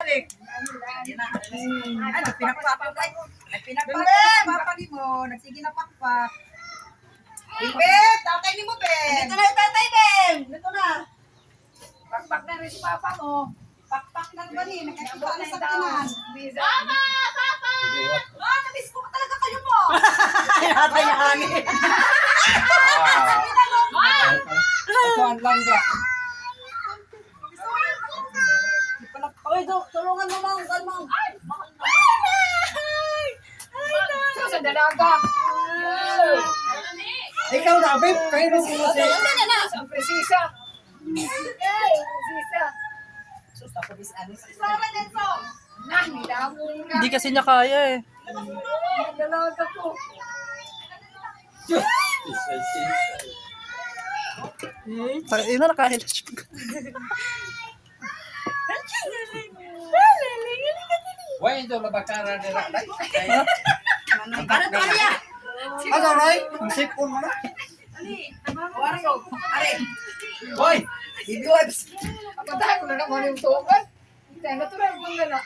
balik. Ano, pinagpapak ay. Pinagpapak, papali mo. Nagsige na pakpak. Beb, tatay ni mo, Beb. Dito na yung tatay, Beb. Dito na. Pakpak na rin si papa mo. Pakpak na ba ni? Nakakita na sa kanan. Papa! Papa! Ah, namiss ko talaga kayo mo. Tatay na hangin. Atuan lang ka. Oy, tulungan mo lang, kalmang. Ay, mahal na. Ay, sa dalaga. Ikaw na, babe. Kayo na sila siya. Sa presisa. Presisa. Sus, ako dis anis. Sama din so. Hindi kasi niya kaya eh. Dalaga ko. Ina, nakahila siya. Why ito labakara nila? Ano to niya? Ano, Roy? Ang sipon mo na. Wari ko. Are. Hoy! Idiots. Patahan ko na naman yung tukan. Hindi, natural ko na na.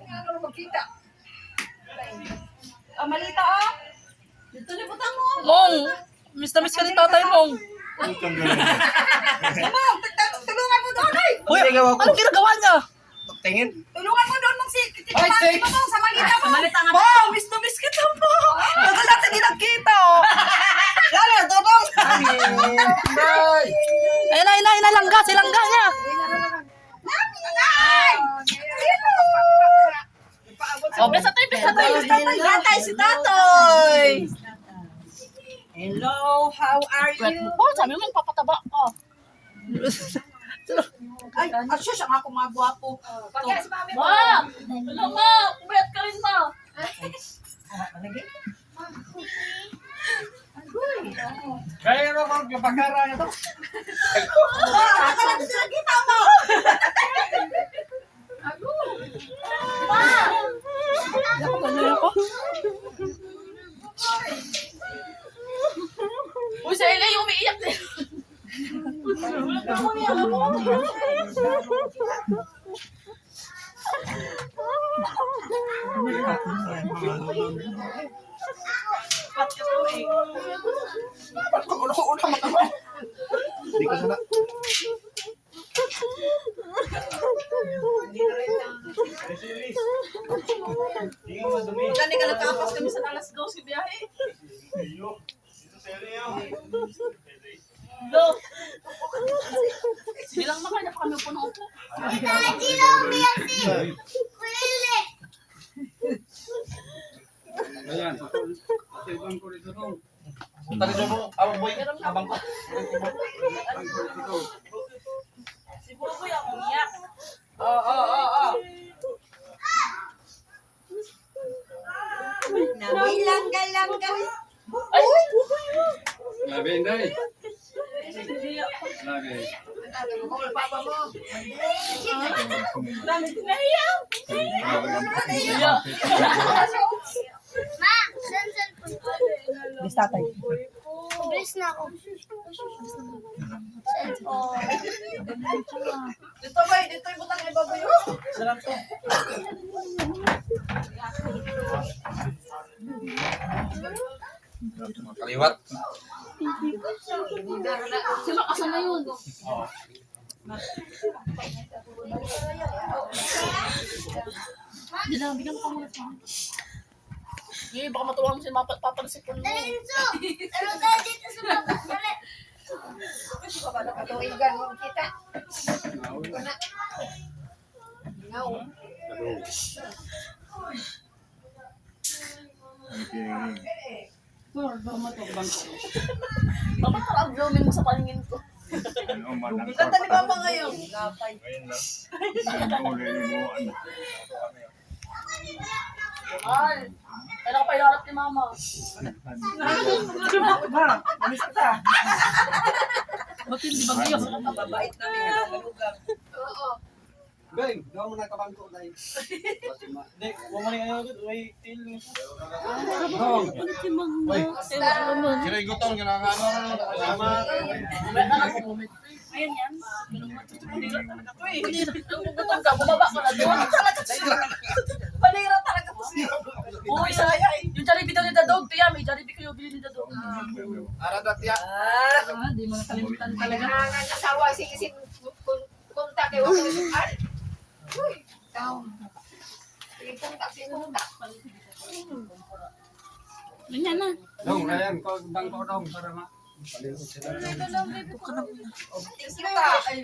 Ano na magkita. Ah, malita ah. Dito ni butang mo. Mong! Miss na miss ka ni tatay mong. Mom, tulungan mo doon ay. Uy, anong ginagawa niya? Tingin. Tulungan mo doon mong si Ay, say. mo sa malita mo. Malita nga. Wow, miss na miss kita mo. Tagal natin di nagkita oh. Lalo, dodong. Roy! Ayun na, langga, si langga niya. Ay! Oh, bless tayo, bless tayo. Tatay, si Tatoy. Hello, how are you? Oh, sabi mo papataba ka. Ay, asyo siya nga kung mga gwapo. Pagkaya si mami mo. Ma! Hello ma! Umayat ka rin ma! Kaya naman yung bakara nito. Baka na sila kita mo. Uy, sa LA, umiiyak din. Hindi ko sana. Gani ka nagkapas kami sa alas 12 biyahe. Lo! Bilang mga kanya pa kami upo ng upo. Ayan. Tignan ko rito to. Tali mo, abang boy. Abang ko. Si Buboy ang umiyak. Nabilang galang ka. Ay! Labi, Inday. Labi. Ma, saan cellphone ko? Bis tatay. Bilis na ako. Cellphone. Dito ba, dito yung butang ni Baboy. Sarap to. Kaliwat. Sino ka na yun? Bigyan ka muna sa akin. Eh, baka matuwa mo si papansip ko. Dalinso! Ano tayo dito sa mga dali? Katuwigan mo kita. Bakit parang blooming mo sa paningin ko? Kanta ni Papa ngayon. Lapay. Mahal. Kailan ka pa ilarap ni Mama? Ma, mamis kita. Ba't hindi bagyo? Mababait namin yung malugang. Beng, gawa mo na kabangko dahil. Hindi, huwag mo na yung may til. Sila igutom, kinakano. Salamat. Ayan yan. Gutom ka, bumaba ka na doon. Panira talaga po siya. Oo, isa. Yung Jollibee daw ni Dadog. Tiya, may Jollibee kayo bili ni Dadog. Di mo nakalimutan talaga. Nangangasawa si isin kunta kay wala sukan. Uy, tao. Sige punta, sige punta. Ganyan na. Dong, ayan, bangko dong para ma. Palibot sila. Sige ta. Ay,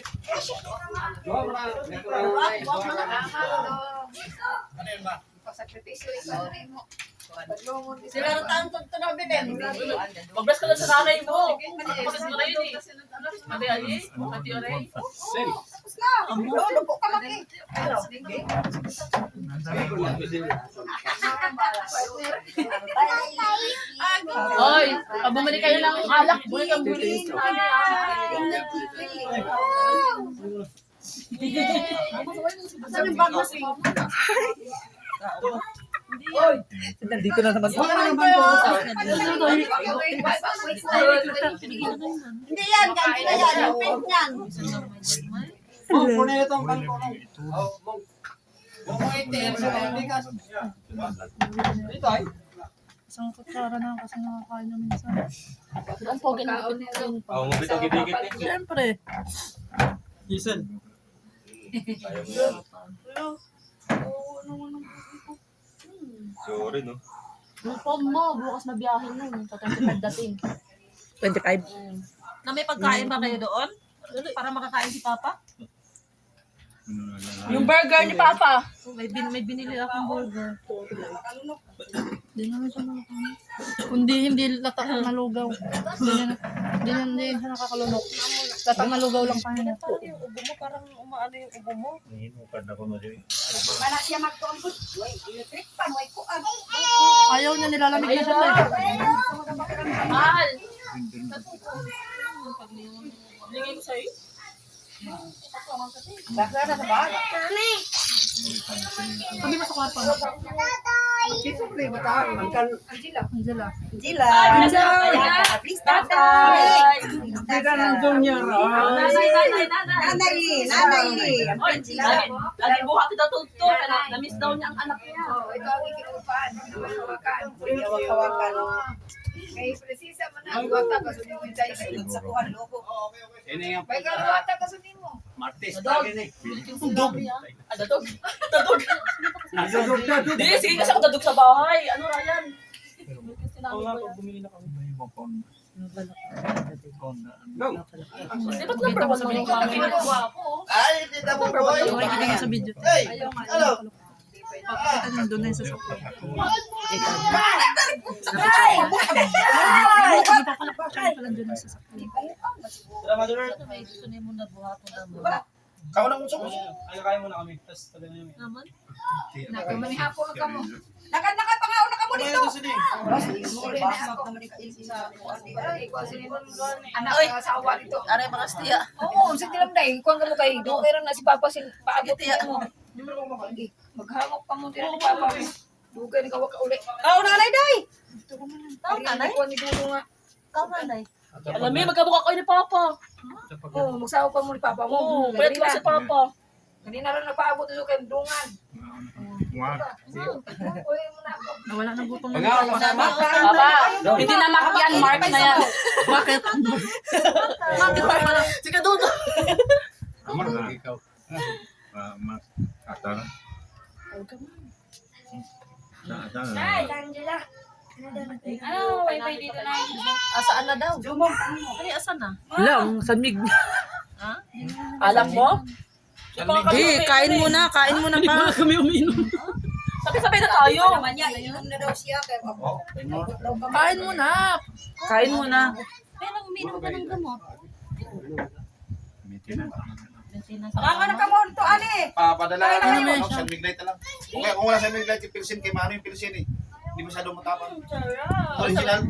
Gawa mo na. pasakripisyo ikaw rin mo. Sila na tayo pagtanabi din. Mag-bless ka lang sa nanay mo. Kapatid mo na yun eh. Ate Ali, Ate Oray. Sel. Lolo po ka laki. Hoy, pag bumili kayo ng alak, bumili kang buli. Nandito na naman. Hindi yan, ganti na yan. Yung pink yan. Oh, punin itong bangko dong. Oh, mong. Mong itin sa bigas. Dito ay. Isang kutsara na kasi nakakain niya minsan. Ang pogi na ito. Oo, mo bitaw gidikit. Siyempre. Isen. Sorry, no? Yung phone mo, bukas na biyahin nun. Sa 25 dating. 25. Na may pagkain ba kayo doon? Para makakain si Papa? Yung burger ni Papa. May binili akong burger. Hindi naman siya nakakain. Kundi hindi latak na lugaw. Hindi siya nakakalunok. Latak na lugaw lang pa niya. Yung ubo mo, parang umaano yung ubo mo. Hinukad na ko na dyan. Manak siya magtuambot. Uy, electric pa. Uy, ko ang. Ayaw niya, nilalamig na siya. Mahal! Lingin ko sa'yo. Baka na sa bahay. Sabi mo sa kwarto. Dito ko yung bata. Angela. Angela. Angela. Please, tatay. Kita ng junior. Nanay! Nanay. Ang Oy, Angela. lagi buhat ito tutto. Na-miss daw niya ang anak niya. Oh, ito ang ikinupan. Hawakan. Kay Precisa man na. Wata ka sunin mo tayo. Sa kuhan lobo. Ini nga May karuwata ka sunin mo. Martes Dadog. lagi ni. Dadog. Dadog. Dadog. Nadudog na dud. Hindi, sige kasi ako dadog sa bahay. Ano, Ryan? Sinabi ko yan. bumili na kami. Dong. Di ba't number one mo yung kami? Gwapo. Ay, tita mo boy. Nakikita niya sa video. Hey, hello. Pakita niya doon na yung sasakyan. Papalakpakan pala doon yung sasakyan. May gusto niya mo na buhaton naman. Kau nang usok. Ay, kaya muna kami. Tapos tabi na yun. Naman? Nakamanihapo ka mo. Nakapangao na ka mo dito. Anak ka sa awa dito. Aray mga stiya. Oo, sa tilam dahil. Kuha ka mo kayo. Doon kayo na si Papa paabot mo. Maghangok pa mo din ni Papa. Doon kayo nagawa ka ulit. Kao nanay, day! Kao nanay? Kuha ni Dulo nga. Kao nanay? Alam mo, magkabuka kayo ni Papa. Oo, magsawa pa mo ni Papa mo. Oo, pwede ba si Papa? Hindi na rin nagpaabot doon kayo dungan. Uy, mo na ako. Nawala ng gutom na. Pangaw pa sama. Papa, hindi na mark yan, mark na yan. Bakit? Bakit Papa? Sige, doon. Amar na ikaw. Kata na. Angela. Ano, wifi dito na. Asaan na daw? Ay, asan na? Lang, sanmig. Ha? Alam mo? Hindi, kain muna pa. kami uminom. Sabi-sabay na tayo. Naman niya, inom na daw siya. Kaya Kain muna. Kain muna. Pero uminom ka ng gamot. Baka na ka mo ito, ani. Papadala Ay, na ay, ako. San Miguel lang. Okay, kung wala San Miguel, pilsin kay Mano yung pilsin eh. Hindi masyadong matapang. Original.